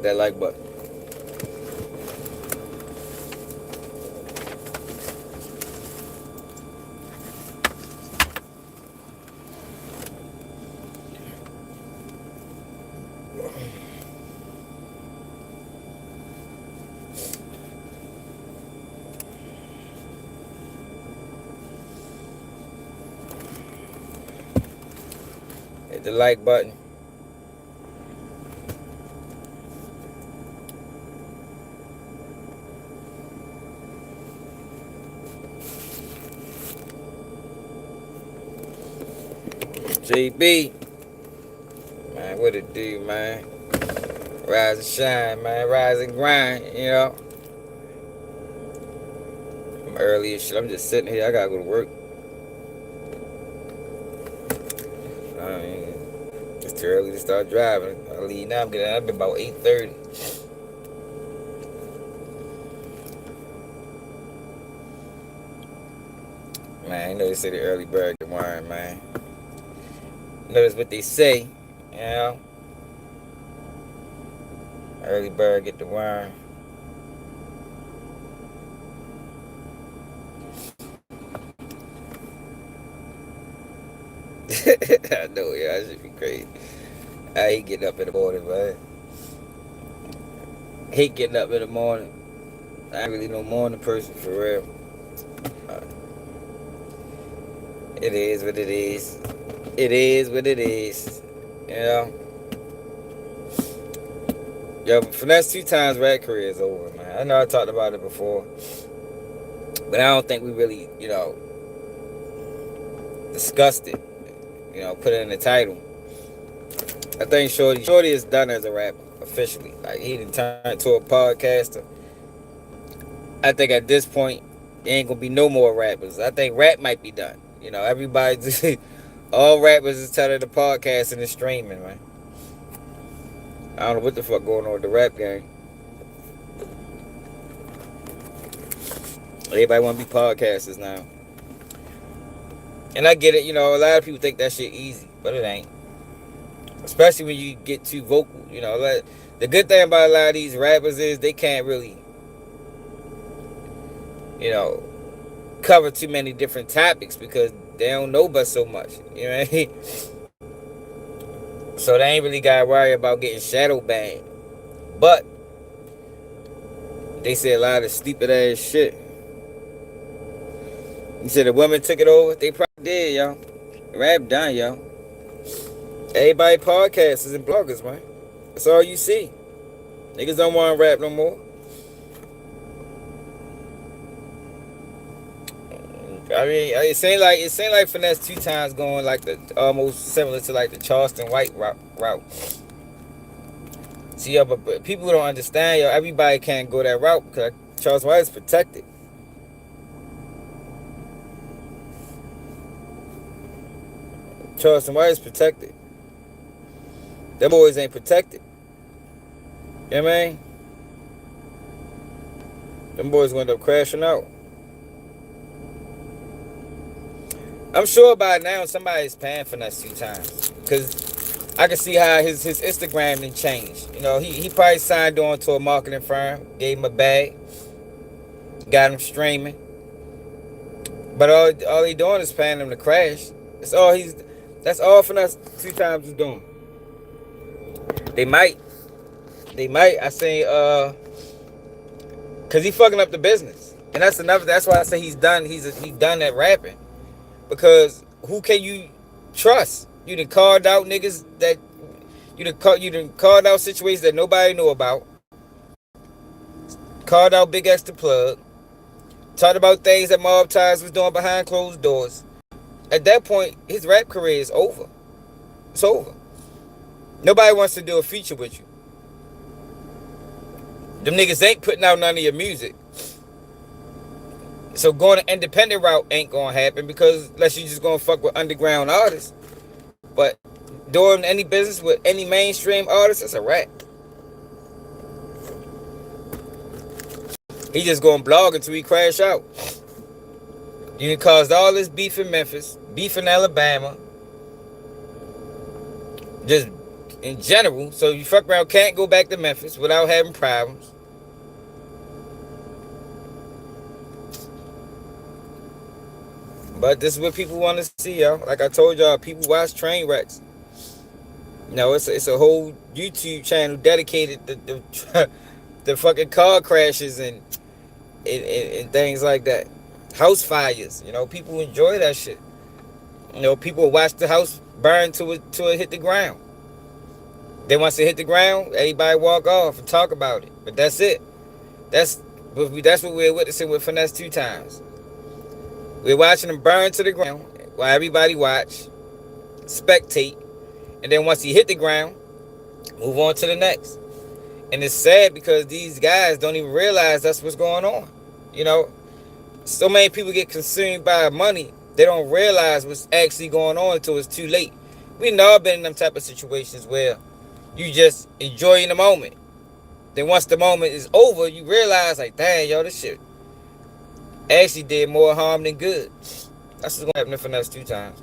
that like button. Hit the like button. JB, man, what it do, man? Rise and shine, man. Rise and grind, you know. I'm early as shit. I'm just sitting here. I gotta go to work. I mean, it's too early to start driving. I leave now. I'm getting out about 8:30. Man, you know they say the early bird get the worm, man. Notice what they say, you know. Early bird get the worm. I know, yeah, I should be crazy. I hate getting up in the morning, man. Hate getting up in the morning. I ain't really no morning person for real. It is what it is. It is what it is. You know? Yo, FINESSE2TYMES rap career is over, man. I know I talked about it before. But I don't think we really, you know, discussed it. You know, put it in the title. I think Shorty is done as a rapper, officially. Like, he didn't turn into a podcaster. I think at this point, there ain't gonna be no more rappers. I think rap might be done. You know, everybody, all rappers is telling the podcast and the streaming, man. I don't know what the fuck going on with the rap game. Everybody want to be podcasters now. And I get it, you know, a lot of people think that shit easy, but it ain't. Especially when you get too vocal, you know. Like, the good thing about a lot of these rappers is they can't really, you know, cover too many different topics because they don't know but so much. You know what I mean? So they ain't really got to worry about getting shadow banned. But they say a lot of stupid ass shit. You said the women took it over? They probably did, yo. Rap done, yo. Everybody podcasters and bloggers, man. That's all you see. Niggas don't want to rap no more. I mean, it seemed like FINESSE2TYMES going like the almost similar to like the Charleston White route. See, yo, but people don't understand, yo. Everybody can't go that route because Charleston White is protected. Charleston White is protected. Them boys ain't protected. You know what I mean? Them boys gonna end up crashing out. I'm sure by now somebody's paying FINESSE2TYMES. Because I can see how his Instagram didn't change. You know, he probably signed on to a marketing firm, gave him a bag, got him streaming. But all he doing is paying him to crash. That's all FINESSE2TYMES is doing. They might. I say, cause he fucking up the business. And that's why I say he's done that rapping. Because who can you trust? You done called out niggas that you done called out situations that nobody knew about. Called out Big X the Plug. Talked about things that Mob Ties was doing behind closed doors. At that point, his rap career is over. It's over. Nobody wants to do a feature with you. Them niggas ain't putting out none of your music. So going the independent route ain't gonna happen because unless you just gonna fuck with underground artists. But doing any business with any mainstream artist, that's a rap. He just gonna blog until he crash out. You caused all this beef in Memphis, beef in Alabama. Just in general. So you fuck around, can't go back to Memphis without having problems. But this is what people want to see, yo. Like I told y'all, people watch train wrecks. You know, it's a whole YouTube channel dedicated to the fucking car crashes and things like that. House fires, you know, people enjoy that shit. You know, people watch the house burn till it hit the ground. Then once it hit the ground, everybody walk off and talk about it. But that's it. That's what we're witnessing with Finesse 2 Times. We're watching them burn to the ground while everybody watch, spectate, and then once he hit the ground, move on to the next. And it's sad because these guys don't even realize that's what's going on. You know, so many people get consumed by money, they don't realize what's actually going on until it's too late. We've all been in them type of situations where you just enjoying the moment. Then once the moment is over, you realize, like, dang, yo, this shit actually did more harm than good. That's what's going to happen to Finesse 2 Times.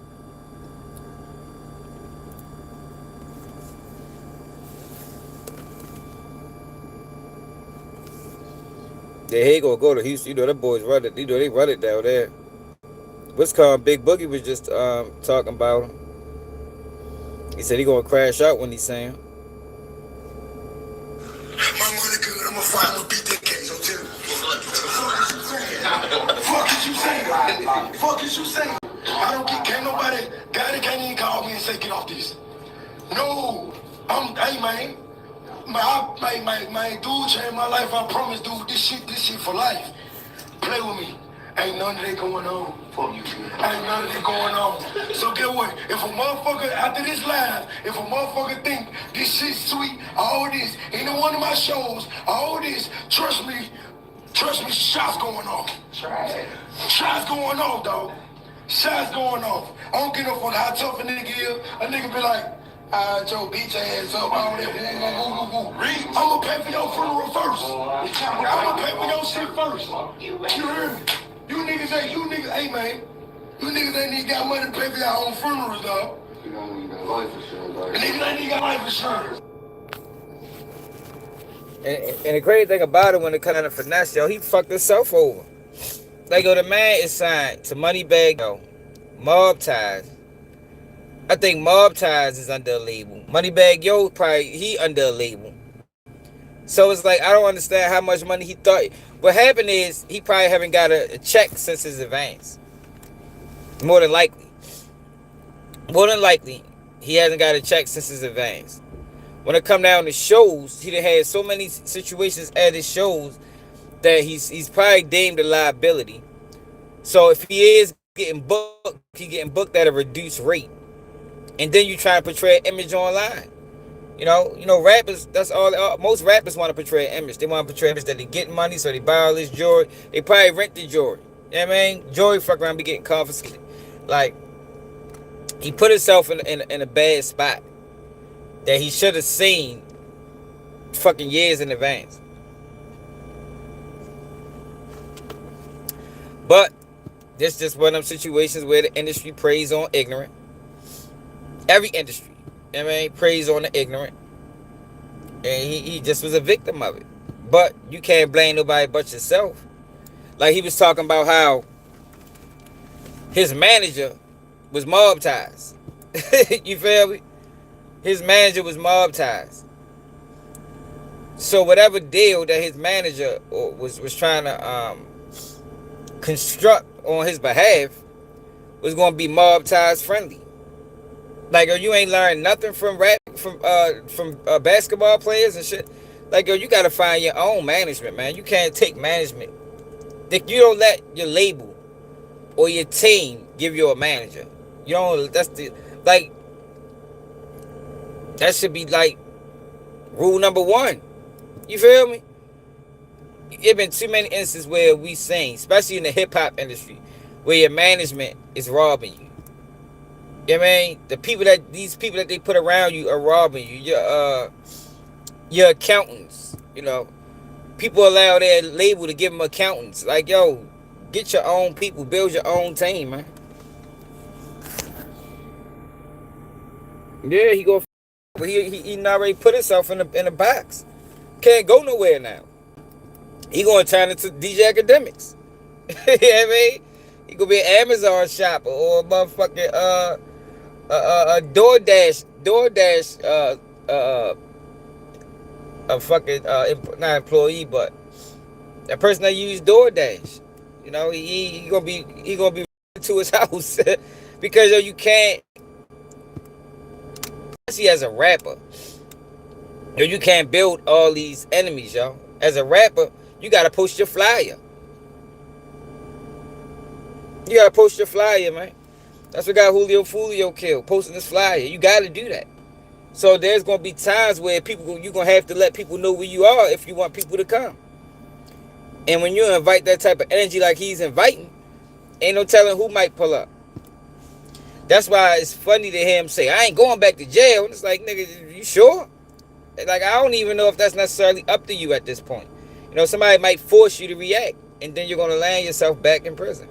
Yeah, he gonna go to Houston. You know, them boys run it. You know, they run it down there. What's called Big Boogie was just talking about him. He said he gonna crash out when he sang. My money good, I'm gonna beat that case, I'll tell you. Fuck is you saying? Fuck is you saying? I don't get, can't nobody, God can't even call me and say, get off this. No, hey man, my dude changed my life, I promise, dude, this shit for life. Play with me. Ain't none of that going on. Fuck you. Ain't none of that going on. So get what? If a motherfucker, after this live, if a motherfucker think this shit's sweet, all this, any one of my shows, all this, trust me, shots going off. Shots going off, dog. Shots going off. I don't give no fuck how tough a nigga is. A nigga be like, Joe, beat your ass up, all that, woo. I'ma pay for your funeral first. I'ma pay for your shit first. You heard me? You niggas, hey man, you niggas ain't even got money to pay for your own funerals, dog. You don't even got life insurance, dog. Niggas ain't even got life insurance. And the crazy thing about it, when it comes to Finesse, yo, he fucked himself over. Like, yo, the man is signed to Moneybagg, yo, Mob Ties. I think Mob Ties is under a label. Moneybagg Yo, probably, he under a label. So it's like, I don't understand how much money he thought. What happened is, he probably haven't got a check since his advance. More than likely, he hasn't got a check since his advance. When it come down to shows, he done had so many situations at his shows that he's probably deemed a liability. So if he is getting booked, he getting booked at a reduced rate. And then you try to portray an image online. You know, rappers, that's all, most rappers want to portray an image. They want to portray an image that they get money, so they buy all this jewelry. They probably rent the jewelry. You know what I mean? Jewelry fuck around be getting confiscated. Like, he put himself in a bad spot that he should have seen fucking years in advance. But this just one of them situations where the industry preys on ignorant. Every industry. You know what I mean? Preys on the ignorant. And he just was a victim of it. But you can't blame nobody but yourself. Like, he was talking about how his manager was Mob Ties. You feel me? His manager was Mob Ties. So whatever deal that his manager was trying to construct on his behalf was going to be Mob Ties friendly. Like, yo, you ain't learned nothing from basketball players and shit. Like, yo, you gotta find your own management, man. You can't take management. Like, you don't let your label or your team give you a manager. You don't. That's the, like, that should be like rule number one. You feel me? It been too many instances where we seen, especially in the hip hop industry, where your management is robbing you. You know what I mean? These people that they put around you are robbing you. Your accountants, you know. People allow their label to give them accountants. Like, yo, get your own people, build your own team, man. Yeah, he go rapper. He already put himself in a box. Can't go nowhere now. He gonna turn into DJ Academics. You know what I mean? He gonna be an Amazon shopper or a motherfucking DoorDash a fucking not employee, but that person that used DoorDash. You know, he gonna be to his house because yo, you can't. See, as a rapper, yo, you can't build all these enemies, yo. As a rapper, you gotta post your flyer. You gotta post your flyer, man. That's what got Julio Fulio killed, posting this flyer. You gotta do that. So there's gonna be times where you're gonna have to let people know where you are if you want people to come. And when you invite that type of energy like he's inviting, ain't no telling who might pull up. That's why it's funny to hear him say, I ain't going back to jail. And it's like, nigga, you sure? Like, I don't even know if that's necessarily up to you at this point. You know, somebody might force you to react, and then you're going to land yourself back in prison.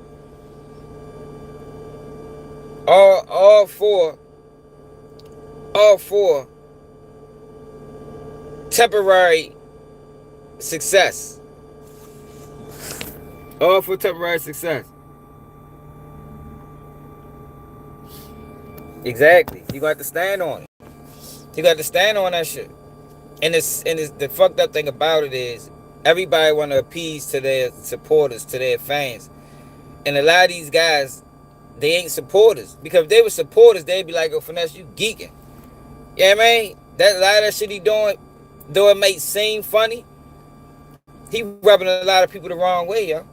All for temporary success. All for temporary success. Exactly. You got to stand on it. You got to stand on that shit. And it's the fucked up thing about it is everybody want to appease to their supporters, to their fans. And a lot of these guys, they ain't supporters. Because if they were supporters, they'd be like, oh, Finesse, you geeking. You know what I mean? A lot of that shit he doing, though it may seem funny, he rubbing a lot of people the wrong way, yo.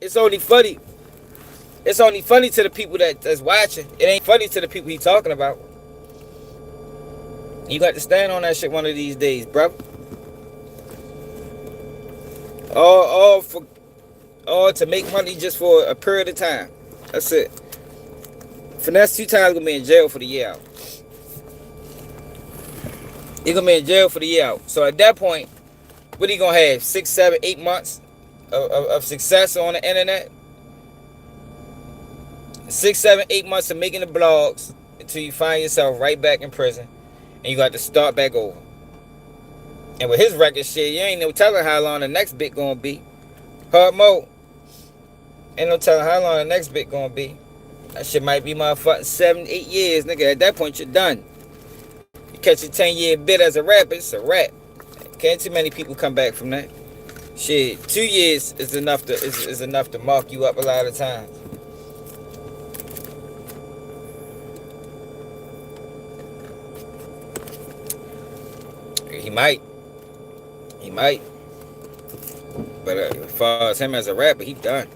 It's only funny. It's only funny to the people that's watching. It ain't funny to the people he talking about. You got to stand on that shit one of these days, bro. All to make money just for a period of time. That's it. Finesse 2 times gonna be in jail for the year out. He gonna be in jail for the year out. So at that point, what he gonna have? 6, 7, 8 months of success on the internet? 6, 7, 8 months of making the blogs until you find yourself right back in prison, and you got to start back over. And with his record shit, you ain't no telling how long the next bit gonna be. Hard mode. Ain't no telling how long the next bit gonna be. That shit might be motherfucking 7, 8 years, nigga. At that point, you're done. You catch a 10-year bit as a rapper, it's a rap. Can't too many people come back from that. Shit, 2 years is enough to mark you up a lot of times. He might. But as far as him as a rapper, he done.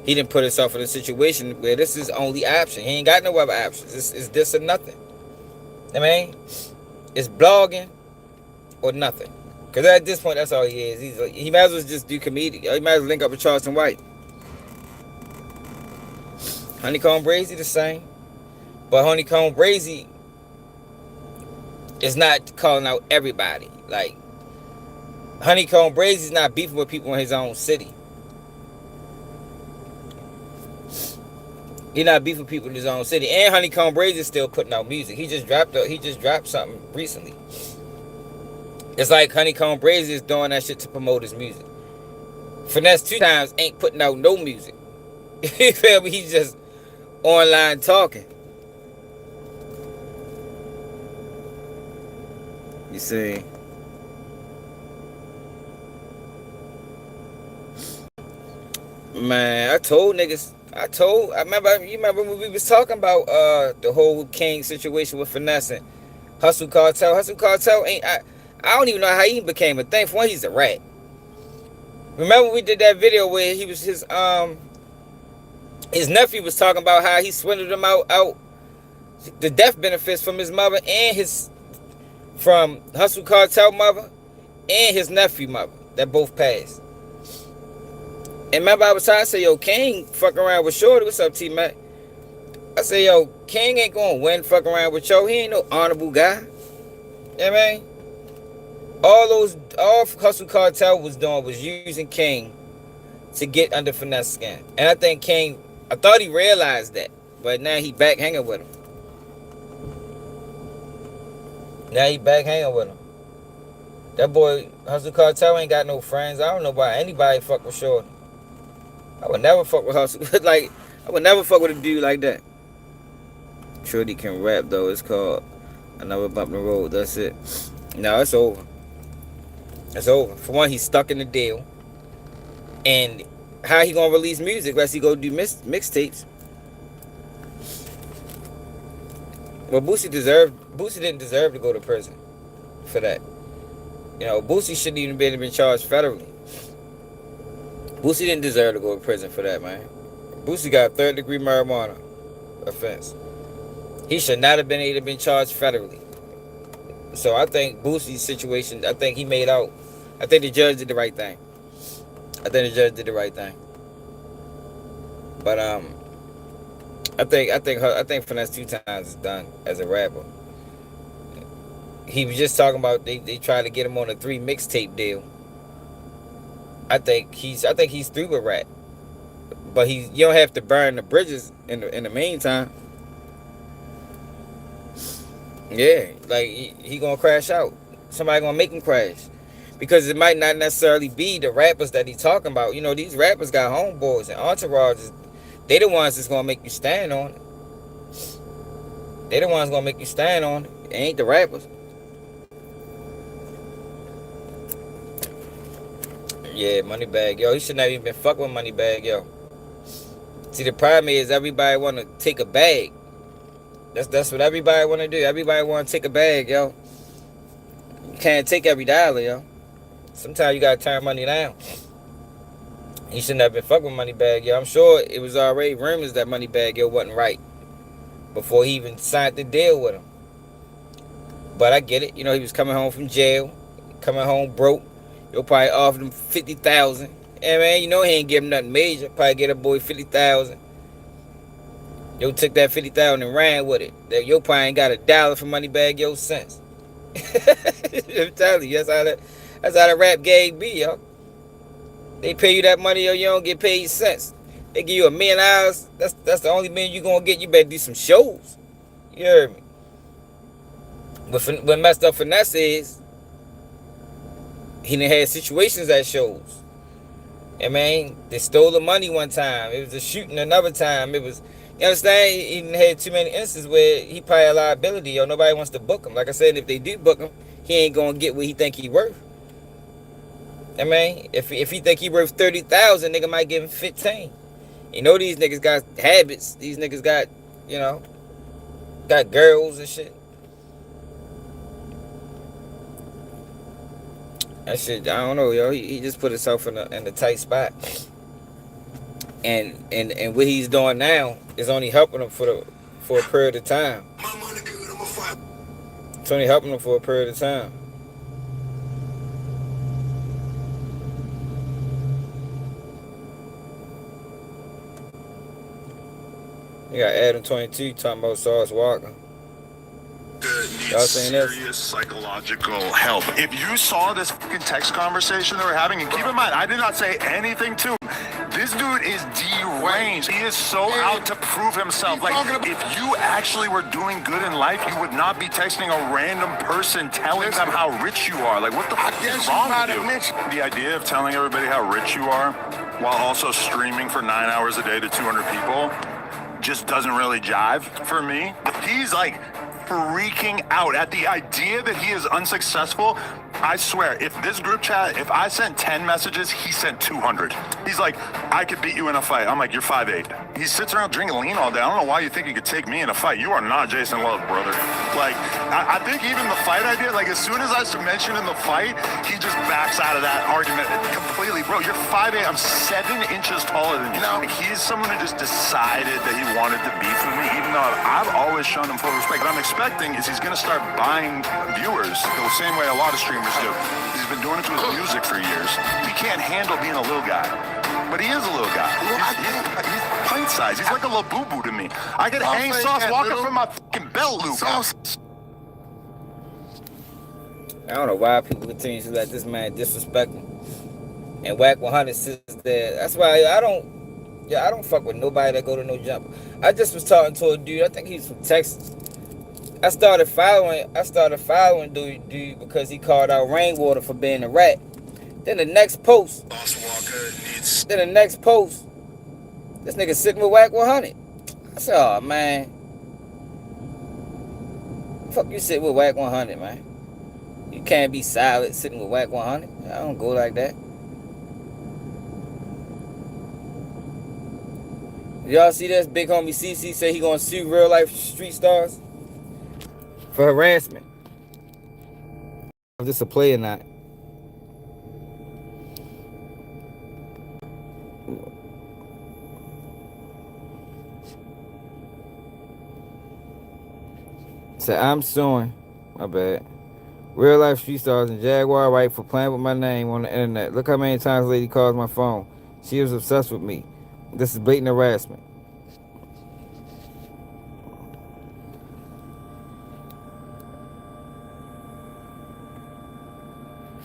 He didn't put himself in a situation where this is only option. He ain't got no other options. It's this or nothing. I mean, it's blogging or nothing. Because at this point, that's all he is. He might as well just do comedic. He might as well link up with Charleston White. Honeycomb Brazy the same. But Honeycomb Brazy is not calling out everybody. Like, Honeycomb Brazy's not beefing with people in his own city. He not beefing people in his own city. And Honeycomb Brazy's still putting out music. He just dropped something recently. It's like Honeycomb Brazy is doing that shit to promote his music. Finesse 2 times ain't putting out no music. You feel me? He's just online talking. You see? Man, you remember when we was talking about the whole King situation with Finesse and Hustle Cartel. Hustle Cartel I don't even know how he became a thing. For one, he's a rat. Remember we did that video where he was his nephew was talking about how he swindled him out the death benefits from his mother and from Hustle Cartel mother and his nephew mother that both passed. And remember I was trying to say, yo, King fuck around with Shorty. What's up, T-Mac? I say, yo, King ain't gonna win fuck around with Cho. He ain't no honorable guy. You know what I mean? All Hustle Cartel was doing was using King to get under Finesse skin. And I think King, I thought he realized that, but now he back hanging with him. That boy Hustle Cartel ain't got no friends. I don't know about anybody fuck with Shorty. I would never fuck with Hustle. Like, I would never fuck with a dude like that. Shorty can rap though. It's called Another Bump in the Road. That's it. No, it's over. It's over. For one, he's stuck in the deal. And how he gonna release music unless he go do mixtapes? Well, Boosie didn't deserve to go to prison for that. You know, Boosie shouldn't even been charged federally. Boosie didn't deserve to go to prison for that, man. Boosie got a third-degree marijuana offense. He should not have been able to be charged federally. So I think Boosie's situation, I think he made out. I think the judge did the right thing. But I think Finesse 2 Times is done as a rapper. He was just talking about they tried to get him on a 3 mixtape deal. I think he's through with rap. But you don't have to burn the bridges in the meantime. Yeah, like he gonna crash out. Somebody gonna make him crash. Because it might not necessarily be the rappers that he talking about. You know, these rappers got homeboys and entourages. They the ones that's gonna make you stand on it. It ain't the rappers. Yeah, Moneybagg, yo. He should not even been fucking with Moneybagg, yo. See, the problem is everybody want to take a bag. That's what everybody want to do. Everybody want to take a bag, yo. You can't take every dollar, yo. Sometimes you got to turn money down. He shouldn't have been fucking with Moneybagg, yo. I'm sure it was already rumors that Moneybagg, yo, wasn't right before he even signed the deal with him. But I get it. You know, he was coming home from jail, coming home broke. You'll probably offer him $50,000. Yeah, man, you know he ain't give him nothing major. Probably get a boy $50,000. Yo took that $50,000 and ran with it. Yo probably ain't got $1 for Moneybagg, yo, since. I'm telling you, that's how the rap game be, yo. They pay you that money, yo, you don't get paid cents. They give you $1 million. That's the only million you gonna get. You better do some shows. You heard me? What messed up Finesse is, he done had situations at shows. I mean, they stole the money one time. It was a shooting another time. It was, you understand? He done had too many instances where he probably a liability. Yo, nobody wants to book him. Like I said, if they do book him, he ain't gonna get what he think he worth. I mean, if he think he worth 30,000, nigga might give him 15. You know these niggas got habits. These niggas got, you know, got girls and shit. That shit, I don't know, yo. He just put himself in a tight spot, and what he's doing now is only helping him for a period of time. It's only helping him for a period of time. You got Adam 22 talking about Sauce Walka. Y'all saying this? Serious psychological help. If you saw this fucking text conversation they were having, and keep in mind, I did not say anything to him. This dude is deranged. He is so out to prove himself. Like, if you actually were doing good in life, you would not be texting a random person telling them how rich you are. Like, what the fuck is wrong with you? The idea of telling everybody how rich you are while also streaming for 9 hours a day to 200 people just doesn't really jive for me. He's like freaking out at the idea that he is unsuccessful. I swear, if this group chat, if I sent 10 messages, he sent 200. He's like, I could beat you in a fight. I'm like, you're 5'8". He sits around drinking lean all day. I don't know why you think you could take me in a fight. You are not Jason Love, brother. Like, I think even the fight idea, like, as soon as I mentioned in the fight, he just backs out of that argument completely. Bro, you're 5'8". I'm 7 inches taller than you. Now, he's someone who just decided that he wanted to beef with me, even though I've always shown him full respect. What I'm expecting is he's going to start buying viewers the same way a lot of streamers do. He's been doing it to his music for years. He can't handle being a little guy. But he is a little guy. He's pint size. He's like a little boo-boo to me. I could hang Sauce Walka from my fucking belt loop. I don't know why people continue to let this man disrespect him and whack 100 sisters there. That's why I don't fuck with nobody that go to no jump. I just was talking to a dude. I think he's from Texas. I started following dude because he called out Rainwater for being a rat. Then the next post, this nigga sitting with Whack 100. I said, oh man, fuck you sitting with Whack 100, man. You can't be silent sitting with Whack 100. I don't go like that. Y'all see this? Big homie CC say he gonna sue real life street stars for harassment. If this a play or not. So I'm suing, my bad, real life street stars and Jaguar Wright for playing with my name on the internet. Look how many times lady calls my phone. She was obsessed with me. This is blatant harassment.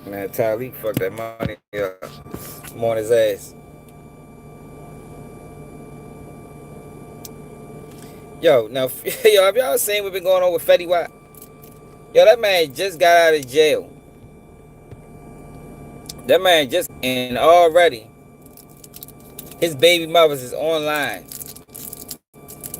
Man, Tyleek fucked that money up. I'm on his ass. Yo, now, yo, have y'all seen what's been going on with Fetty Wap? Yo, that man just got out of jail. That man just, and already, his baby mothers is online,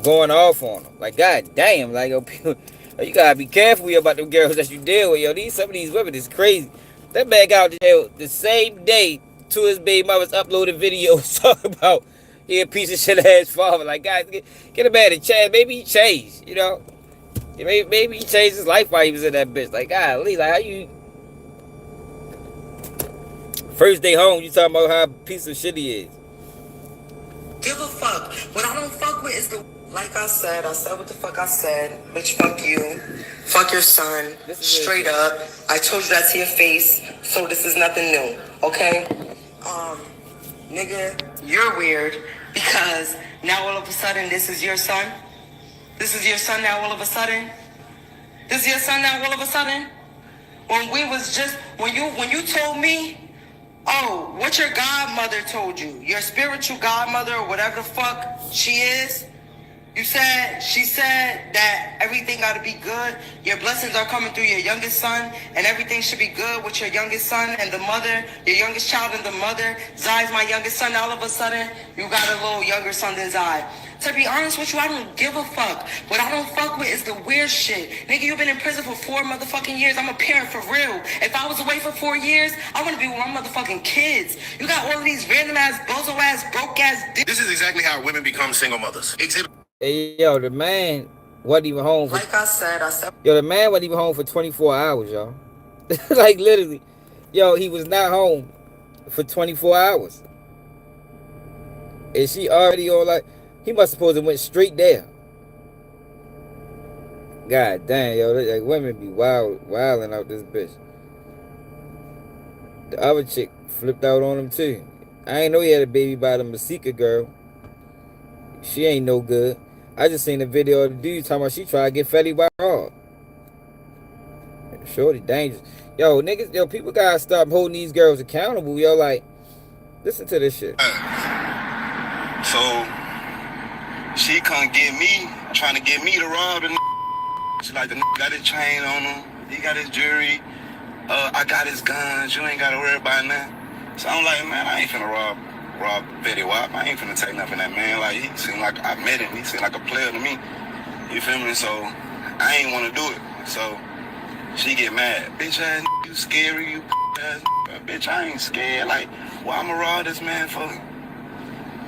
going off on him. Like, god damn, like, yo, people, you gotta be careful about them girls that you deal with, yo. Some of these women is crazy. That man got out of jail the same day to his baby mothers uploaded videos talking about he a piece of shit ass father. Like, guys, get a man a chance. Maybe he changed, you know. Maybe he changed his life while he was in that bitch. Like, golly, like how you first day home, you talking about how a piece of shit he is. Give a fuck. What I don't fuck with is the, like I said what the fuck I said. Bitch, fuck you. Fuck your son. Straight up. I told you that to your face, so this is nothing new. Okay? Nigga, you're weird because now all of a sudden this is your son. This is your son now all of a sudden. This is your son now all of a sudden. When you told me, oh, what your godmother told you, your spiritual godmother or whatever the fuck she is, she said that everything gotta be good. Your blessings are coming through your youngest son, and everything should be good with your youngest son and the mother, your youngest child and the mother. Zai's my youngest son. All of a sudden, you got a little younger son than Zai. To be honest with you, I don't give a fuck. What I don't fuck with is the weird shit. Nigga, you've been in prison for 4 motherfucking years. I'm a parent for real. If I was away for 4 years, I want to be with my motherfucking kids. You got all of these random ass, bozo ass, broke ass. This is exactly how women become single mothers. Hey, yo, the man wasn't even home for, like I said. Yo, the man wasn't even home for 24 hours, y'all. Like, literally. Yo, he was not home for 24 hours. And she already all like, he must have supposed to went straight there. God damn, yo, like women be wilding out this bitch. The other chick flipped out on him too. I ain't know he had a baby by the Masika girl. She ain't no good. I just seen a video of the dude talking about she tried to get Fetty Wap raw. Shorty dangerous. Yo, niggas, yo, people gotta stop holding these girls accountable. Yo, like, listen to this shit. So she come get me, trying to get me to rob the. She like, the got his chain on him, he got his jewelry, I got his guns, you ain't gotta worry about nothing. So I'm like, man, I ain't finna rob Fetty Wap. I ain't finna take nothing that man. Like, he seemed like, I met him, he seemed like a player to me. You feel me? So I ain't wanna do it. So she get mad. Bitch ass, you scary, you ass. Bitch, I ain't scared. Like, why I'ma rob this man for?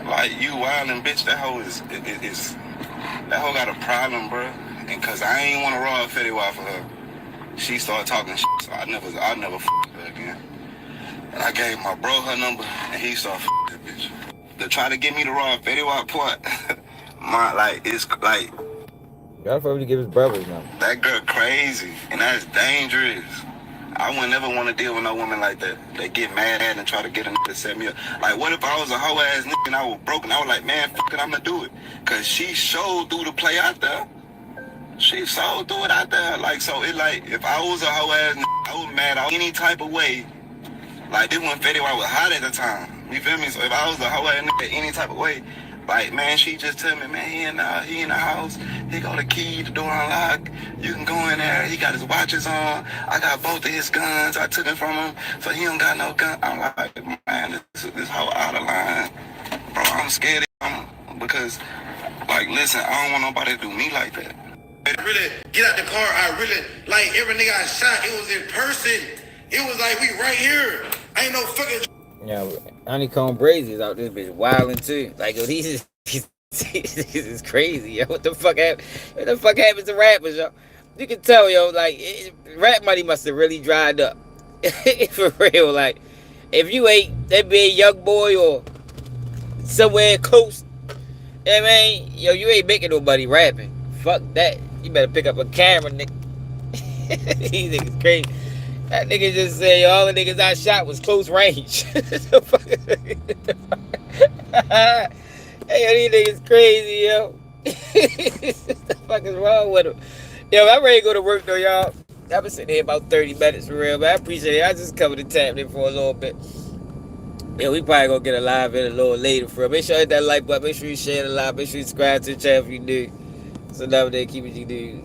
Like, you wildin', bitch. That hoe that hoe got a problem, bro. And cause I ain't wanna rob Fetty Wap for her, she started talking shit, so I never f her again. And I gave my bro her number, and he started that bitch. To try to get me to rob Fetty Wap part, it's like. Y'all probably give his brother's number. That girl crazy, and that's dangerous. I would never want to deal with no woman like that. They get mad and try to get a nigga to set me up. Like, what if I was a hoe ass nigga and I was broken? I was like, man, fuck it, I'ma do it. Cause she showed through the play out there. She showed through it out there. Like, so it like, if I was a hoe ass nigga, I was mad out any type of way. Like, this when Fetty Wap was hot at the time. You feel me? So if I was a hoe ass nigga any type of way, like, man, she just tell me, man, he in the house. He got the key, the door unlocked. You can go in there. He got his watches on. I got both of his guns. I took it from him, so he don't got no gun. I'm like, man, this hoe out of line. Bro, I'm scared of him because, like, listen, I don't want nobody to do me like that. I really get out the car. I really, like, every nigga I shot, it was in person. It was like, we right here. Ain't no fucking... Yeah, Honeycomb Brazy is out this bitch wilding too. Like, yo, these is crazy, yo. What the fuck happened? What the fuck happens to rappers, yo? You can tell, yo, like, rap money must have really dried up. For real, like, if you ain't that big young boy or somewhere close, yeah, man, yo, you ain't making nobody rapping. Fuck that. You better pick up a camera, nigga. These niggas crazy. That nigga just said, yo, all the niggas I shot was close range. Hey, yo, these niggas crazy, yo. What the fuck is wrong with them? Yo, I'm ready to go to work, though, y'all. I've been sitting here about 30 minutes for real, but I appreciate it. I just covered the tab in for a little bit. Yeah, we probably gonna get a live in a little later for real. Make sure you hit that like button. Make sure you share the live. Make sure you subscribe to the channel if you do. So now they keep it you do.